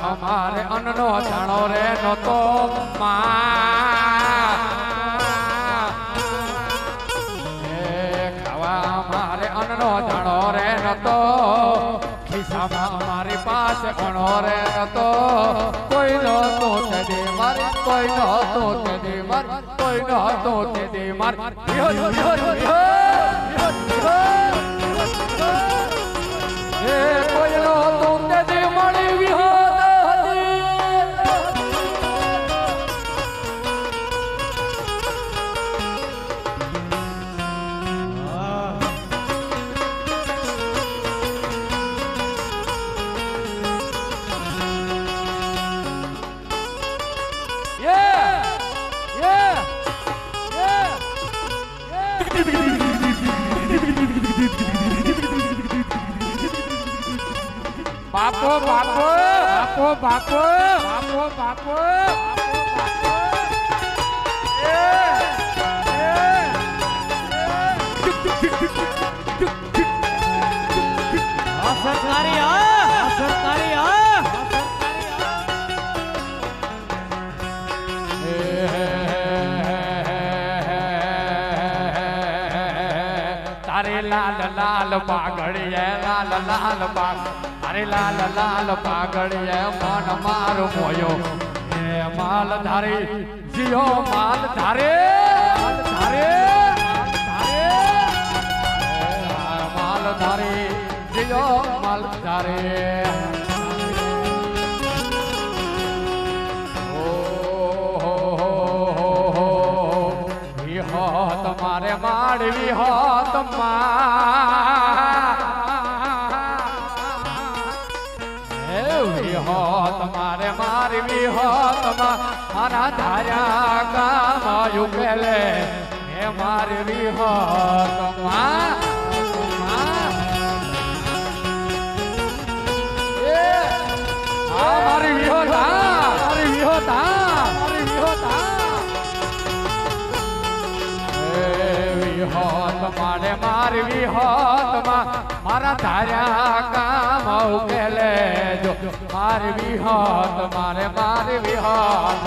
અમારે અન્નનો જાણો રે નતો ખાવા અમારે અન્નનો જાણો રે નતો ખિસ્સામાં અમારી પાસે અણો રે નતો કોઈ નતો તે દે મારી કોઈ નતો તે દે મારી કોઈ નતો તે દે મારી કોઈ નતો તે દે મારી વિહો બાપો બાપો બાપો બાપો બાપો બાપો સરકારી તારે લાલ લાલ પાઘડીએ લાલ લાલ પાઘ અરે લાલ લાલ પાઘડીએ મન મારો મોયો હે માલ ધારી જીઓ માલ ધારે માલ ધારી જીઓ માલ ધારે તમારે માડવી હોત તમારે મારવી હોત મારા ધાર્યા ગામ યુગલે હે મારવી હોત મારી વિહોતા મારે મારવી હોત મારા ધાર્યા કામ ઉકેલે જો મારવી હોત મારે મારવી હોત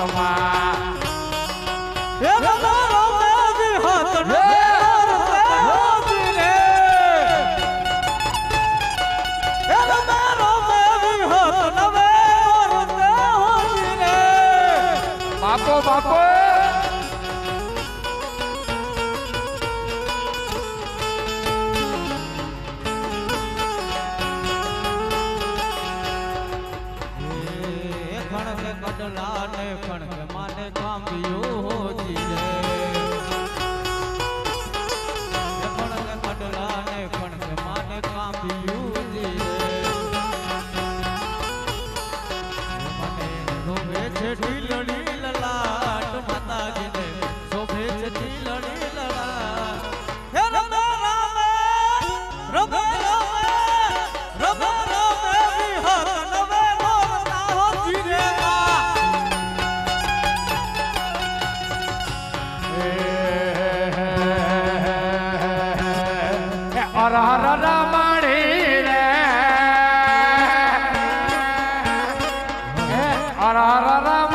બાપો બાપો માને કામ્યો જીરે કડલા ને કણક માને કામ્યું જીરે મને રોવે છે ઢીલડી લલાટ માતાજીને શોભે છે ઢીલડી લલાટ હે રમે રમે રમે રમે વિહત નવે મોરતા હો જીરે માણી રે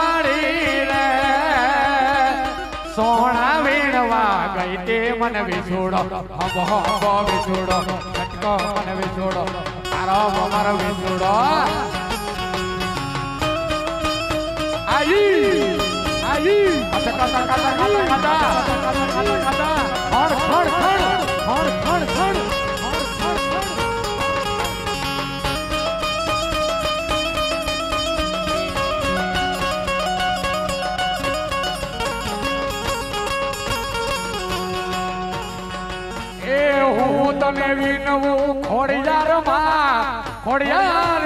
માણી રે સોના વીણવા ગઈ તે મને વિછોડો હબો વિછોડો કટકો મને વિછોડો તારો મારો વિછોડો આઈ કટા કટા કટા કટા ખડ તને વિનવું ખોડિયાર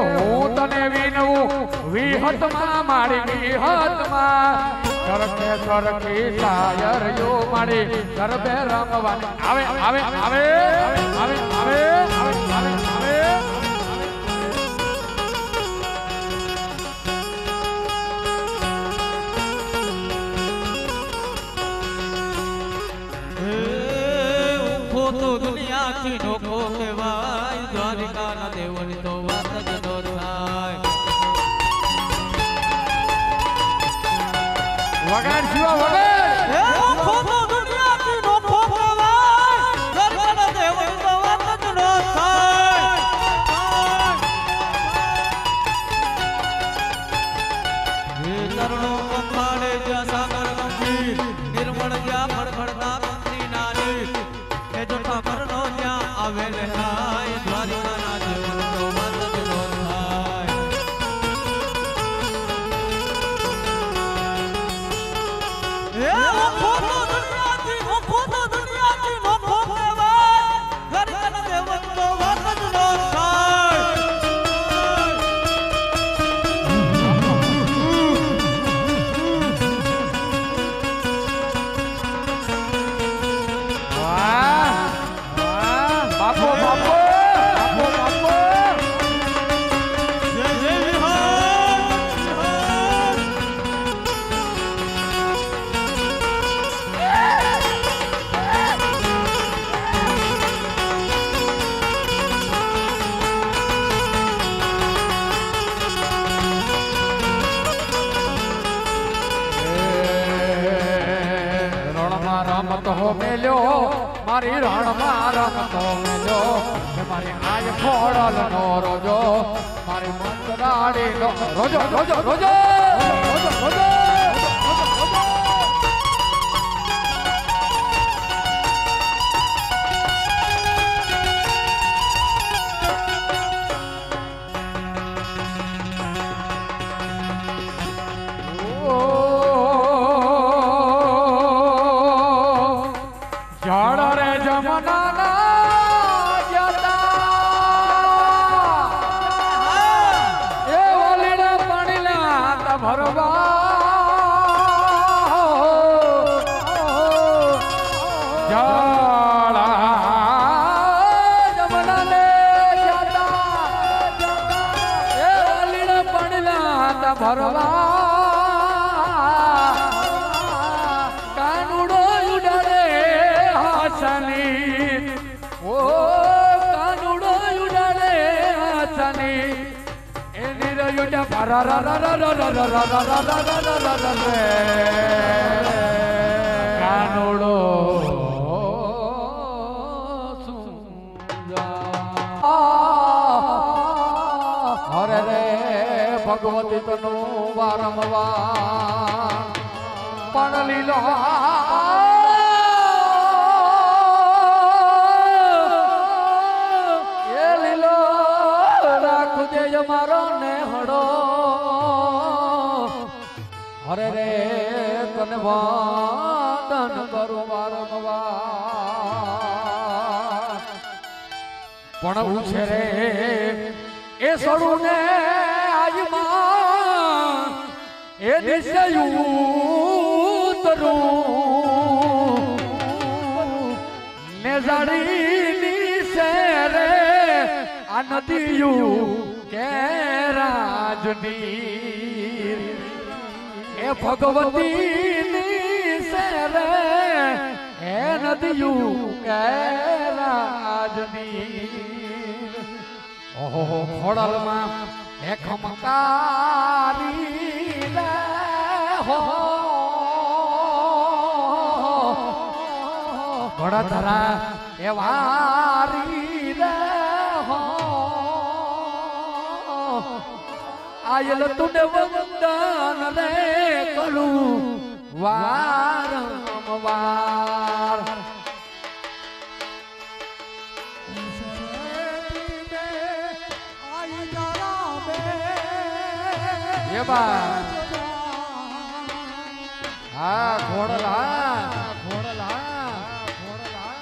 હું તને વિનવું વિહત માં મારી હાથમાં સરખે સરખી શાયર યો મારી ગરબે રમવાની આવે આવે આવે આવે આવે આવે આવે આવે તો દુનિયાથી નોખો કહેવાય દ્વારિકાના દેવની તો વાત જ ન થાય વગાડ શિવા વગાડ એ નોખો તો દુનિયાથી નોખો કહેવાય દ્વારિકાના દેવની તો વાત જ ન થાય હે તરુણો પખાડે જ્યાં સાગર ગંભીર નિર્મળ જ્યાં ફળફળતા કંપની નાની એ જો ઠાકરનો જ્યાં આવેલ હાય દ્વારિકાના દેવની તો વાત જ ન થાય એ ઓખો તો દુનિયાથી નોખો કહેવાય દ્વારિકાના દેવની તો વાત જ ન થાય બાપો બાપો બાપો બાપો જય જય વિહાર રણમાં રમતો મેલ્યો મારી રણમાં રમતો મેલ્યો મારી આય ખોડલ નો રોજો મારી મંતરાડી નો રોજો રોજો રોજો રોજો રોજો જળ રે જમના જતા એ ઓલીના પાણીના ભરવા જળ જમનાને જતા એ ઓલીના પાણીના ભરવા ઓ કાનુડો ઉડાડે હાથની એની રયુડા ભરા રા રા રા રા રા રા રા રા રા રા રે કાનુડો હરે રે ભગવતી તનું વારંવાર પણ લીલો મારો નેહડો હરે રે તને વંદન કરું વારંવાર પણ ઉછે રે એ સડું ને આજમાં એ દિશે ઉતરું ને જાડીની શેરે આ નદીયું કે રાજની એ ભગવતી શેરે એ નદીયું કે રાજની ઓહો ખોડલમાં એ ખમકારી લે હો ઘોડધરા એ વારી લે હો આયલ તુને વંદન રે કરું વારંવાર એ બા હા ઘોડલા ઘોડલા ઘોડલા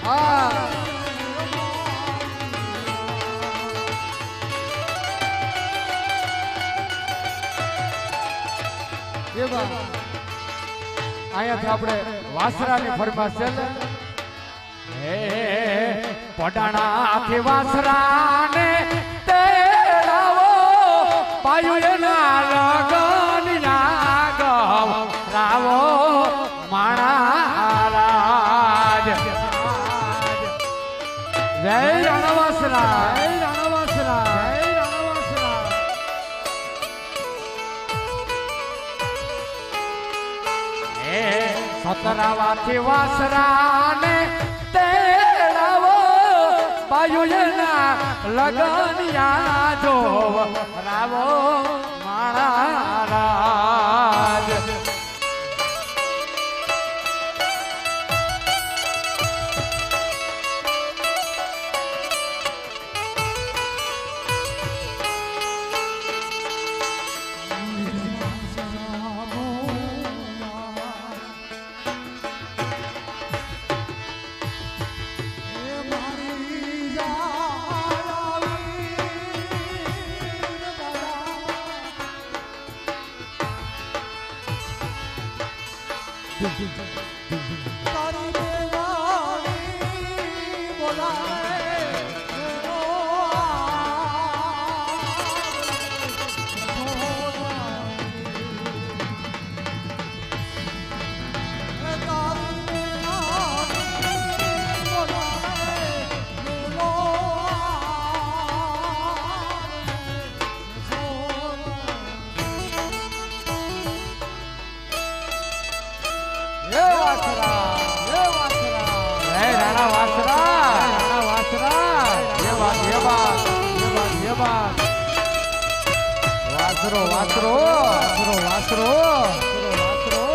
હા એવા અહીંયાથી આપણે વાસરાની ફરમાશ છે હે પડાણાથી વાસરાને તેડાવો પાયું એના લગન યાગવ રાવો માણારાજ જય રણવાસરા જય રણવાસરા જય રણવાસરા હે સતરાવાથી વાસરાને તેડાવો પાયુના લગન યાજો રાવો માણારાજ તારી દેવાની બોલાવે વાસરો વાસરો વાસરો વાસરો વાસરો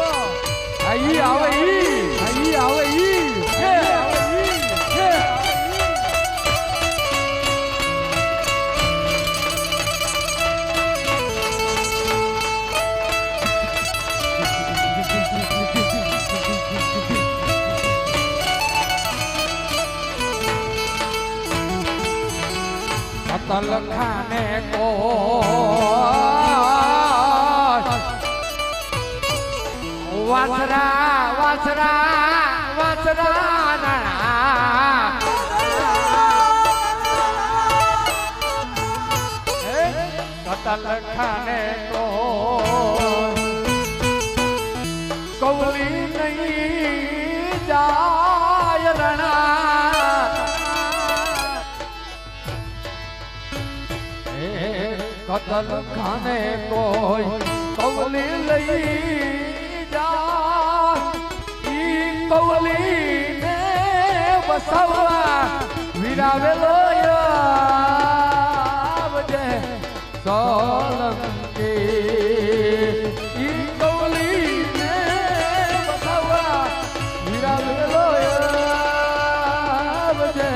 આઈ આવે ઈ આઈ આવે ઈ હે આવે ઈ હે અતલ ખાને કો વાસરા વાસરા વાસરા નાણા કતલ ખાને તો કૌલી નહીં જાય રણા કતલ ખાને કોઈ કૌલી લઈ કૌલીને વસાવવા વિરાવેલો આવજે સોલંકી ઈ કૌલીને વસાવવા વિરાવેલો આવજે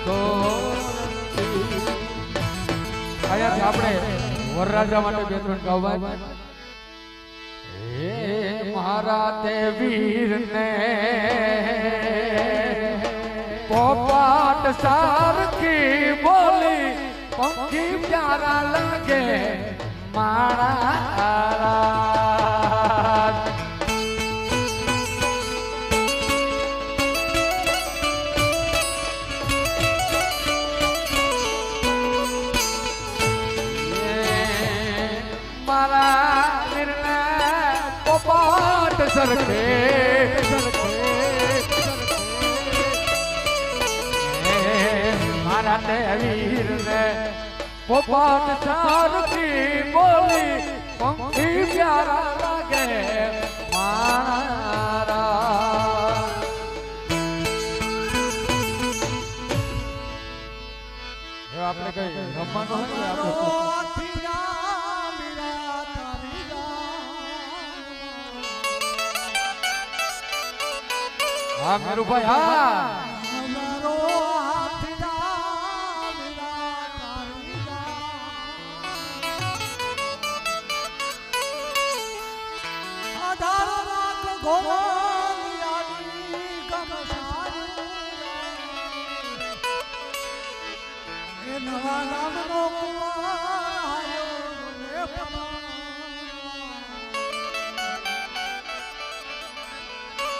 સોલંકી અહીંયાથી આપણે વરરાજા માટે બે ત્રણ ગાવા મારા તે વીરને પોપાટ સારખી બોલી પંખી પ્યારા લાગે મારા મારા વીરને પોપાટ સરખે સરખે રાતે વીર ને પોપટ સારથી બોલી પંખી પ્યારા લાગે મારા આપણે કઈ રમવાનું હોય ને હા મેરુભાઈ હા નવા નામનો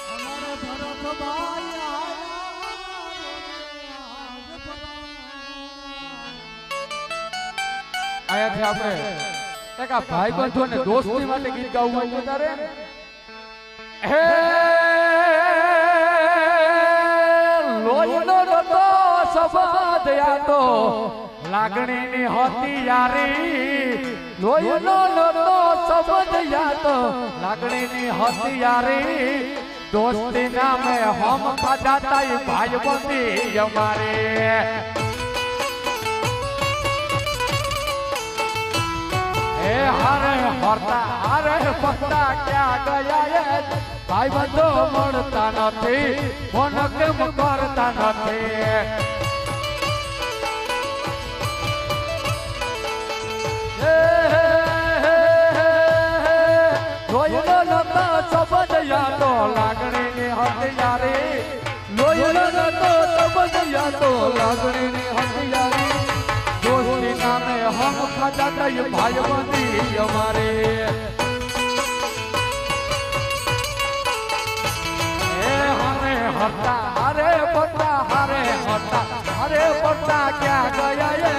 અમારા ભરતભાઈ આયાથી આપણે એક આ ભાઈ બંધો ને દોસ્તી માટે ગીત ગાવું હોય તારે હે લોહીનો રતો સબદ યાતો લાગણીની હતી યારી લોહીનો રતો સબદ યાતો લાગણીની હતી યારી દોસ્તી નામે હમ ખાધા તાઈ ભાઈ બંધી અમારે हरे पत्ता क्या गया भाई बंधो मरता नहीं फोन केम करता नहीं लोयलो नतो सबद यादो लागणी ની હથિયારી લોયલો નતો सबद यादो लागणी ની હથિયારી दोस्ती नामे हम खाजा गई भाई बंदी हमारे हमें हरता हरे पत्ता क्या गया ये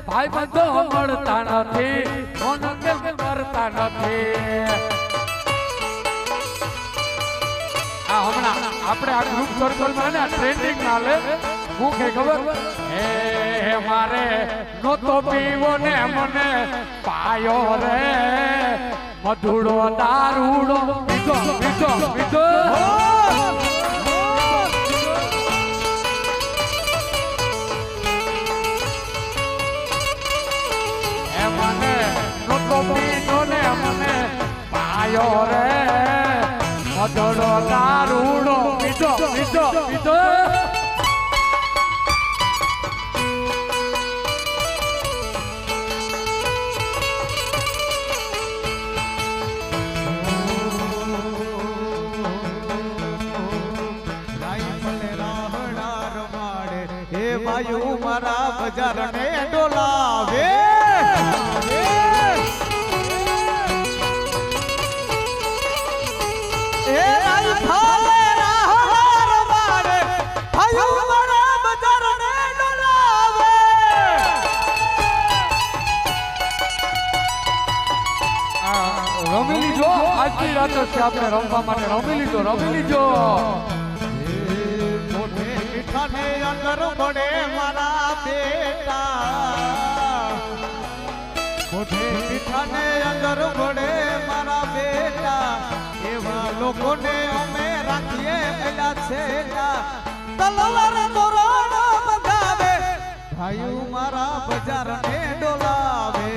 भाई बंधो मरता नहीं फोन केम करता नहीं हमણાં આપણે આ ગ્રુપ સર્કલમાં ને ટ્રેન્ડિંગ ચાલે હું કે ખબર હે મારે નતો પીવો ને મને પાયો રે મધુડો દારૂડો પીધો પીધો પીધો હે મને નતો પીવો ને મને પાયો રે મધુડો દારૂડો પીધો પીધો પીધો ભાઈ મારા બજાર ને ડોલાવે એ આઈ ફાલે રાહર મારે ભાઈ મારા બજાર ને ડોલાવે રમી લીજો આજની રાત છે આપણે રમવા માટે રમી લીજો ને અંદર પડે મારા બેટા મોઢે મીઠાને અંદર પડે મારા બેટા એવા લોકોને અમે રાખીએ એલા છેલા તલવાર તોરણ મગાવે ભાઈ મારા બજાર ને ડોલાવે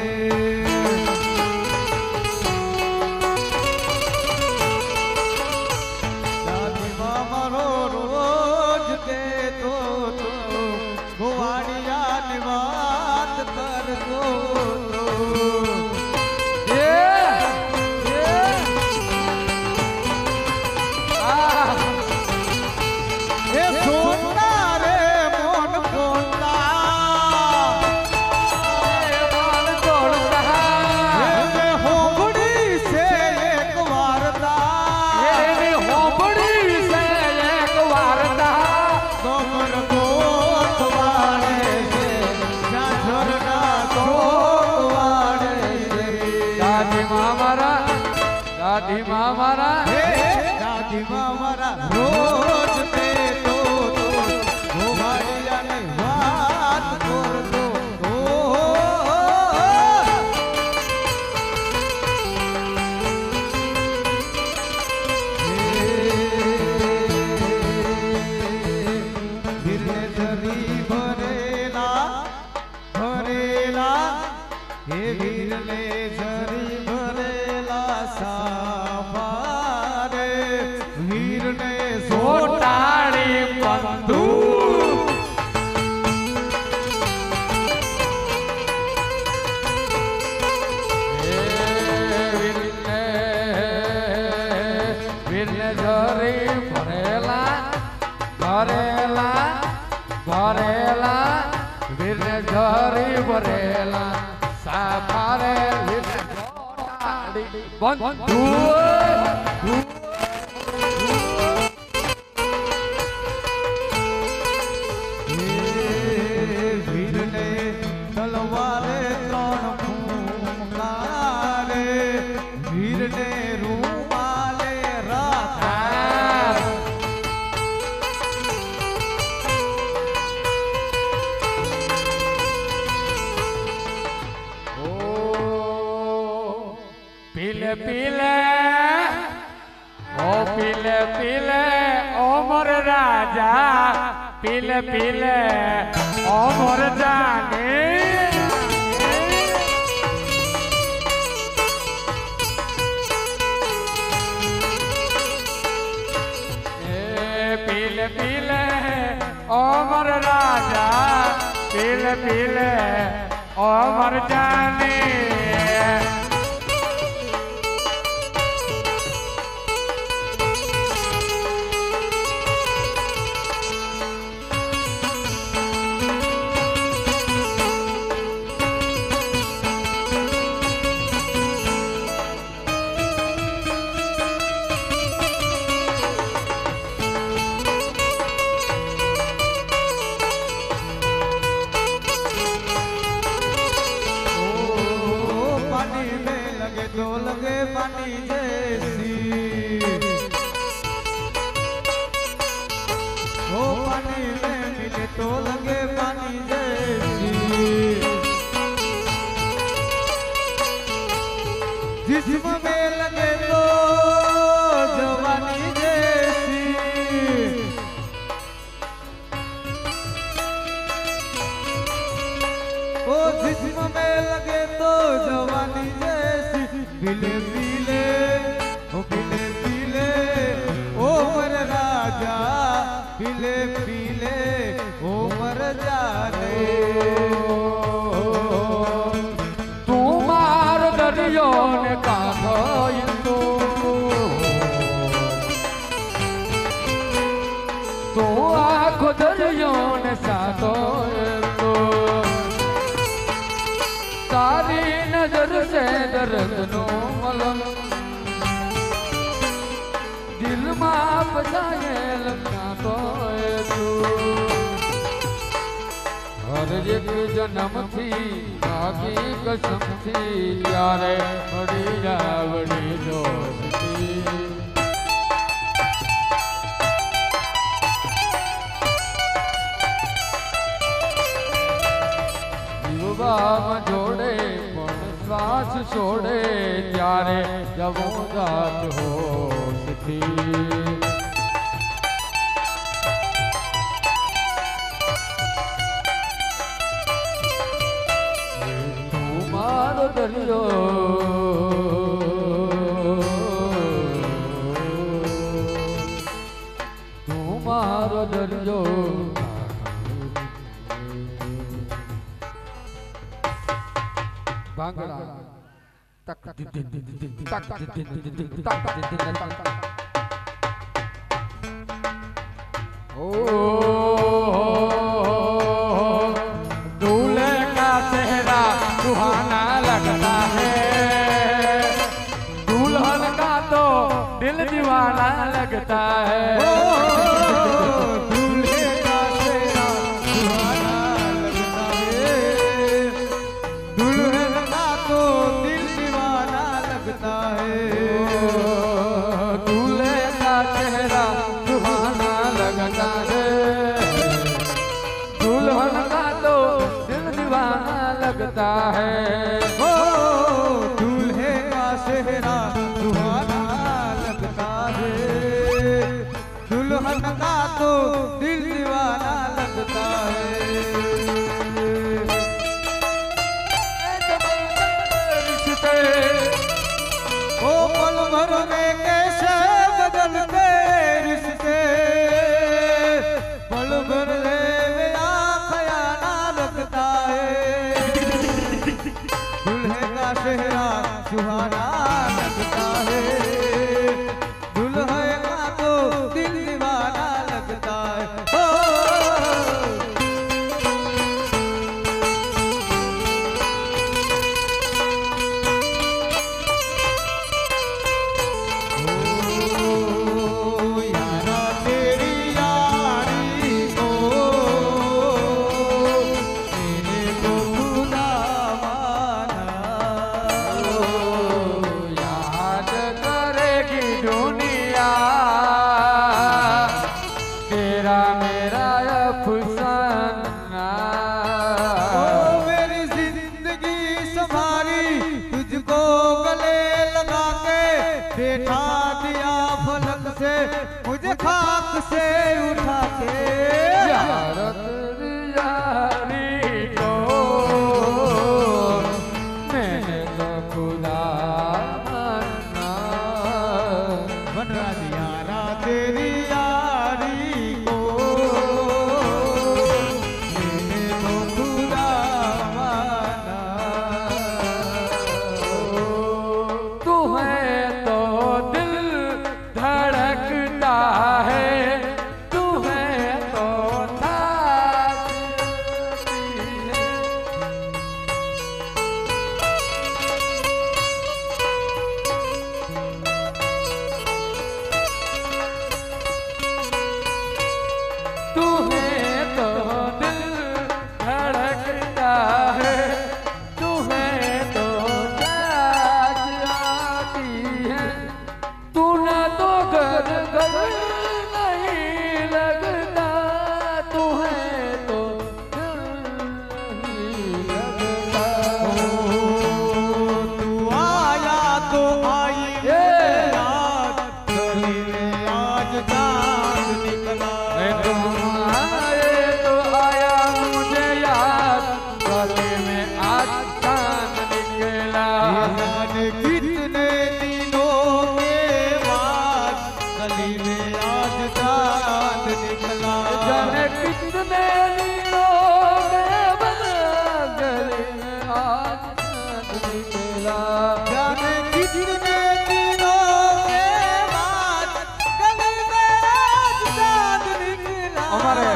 દાદીમાં મારા રોજ તે તો ગોવાળિયાની વાત વીરને જરી ભરેલા ભરેલા ભરેલા વીરને જરી ભરેલા સાફારે વીરને જોડાડી બંધુ વીરને તલવારે ત્રણ ફૂંકારે વીરને રૂમાલે રાખા ઓ પીલે પીલે ઓ પીલે પીલે ઓમર રાજા પીલે પીલે ઓમર જાની पीले पीले ओमर राजा पीले पीले ओमर जाने तो लगे पानी जैसी वो पानी में मिले तो लगे पानी जैसी जिस्म में लगे तो जवानी जैसी ओ जिस्म में लगे तो जवानी जैसी पीले पीले ओ पीले पीले ओ मर राजा पीले पीले ओ मर जाने तू मार दरियो ने कागो इंदू तू आखो दरियो ने सातो इंदू तारी नजर से दर्द नो मलम दिल में बजाए लगना तो तू हर एक जन्म थी बाकी कसम थी यारे बड़ी जावड़ी दोस्ती युवा जोड़े श्वास छोड़े त्यारे जब जात हो सखी तू मारो दरियो तू मारो दरियो बांगड़ा तक दिन दिन दिन दिन तक दिन दिन दिन तक दिन दिन तक ओ दूल्हे का चेहरा सुहाना लगता है दुल्हन का तो दिल दीवाना लगता है दूल्हे का चेहरा सुहाना लगता है दुल्हन का तो दिल दीवाना लगता है दूल्हे का चेहरा सुहाना लगता है दुल्हन का तो दिल दीवाना लगता है ओ दूल्हे का चेहरा सुहाना लगता है दुल्हन का तो दिल दीवाना लगता है रिश्ते ओ पल भर में कैसे बदलते रिश्ते पल भर ले मेरा खयाना लगता है दुल्हे का चेहरा सुहाना लगता है दुल्हे से मुझे खाक से उठा के यार तेरी यारी को मैंने तो खुदा माना। वनराज यारा तेरी यारी को मैंने तो खुदा माना। तू है तो दिल धड़कता है, तू है तो धड़कती है। तू है तो दिल धड़कता है, तू है तो जाग आती है। तू ना तो घर घर नहीं लगता, तू है तो दिल नहीं लगता। तू आया तो आई ये। रात गली में आज चांद निकला। तुम आए तो आया मुझे याद, गले में आज चांद निकला। जाने कितने दिनों के बाद गली में आज चांद निकला। जाने कितने दिनों के बाद गले में आज चांद निकला। जाने कितने दिनों के बाद गली में आज चांद निकला। हमारे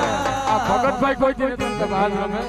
आप भगत भाई कोई दिन बाद में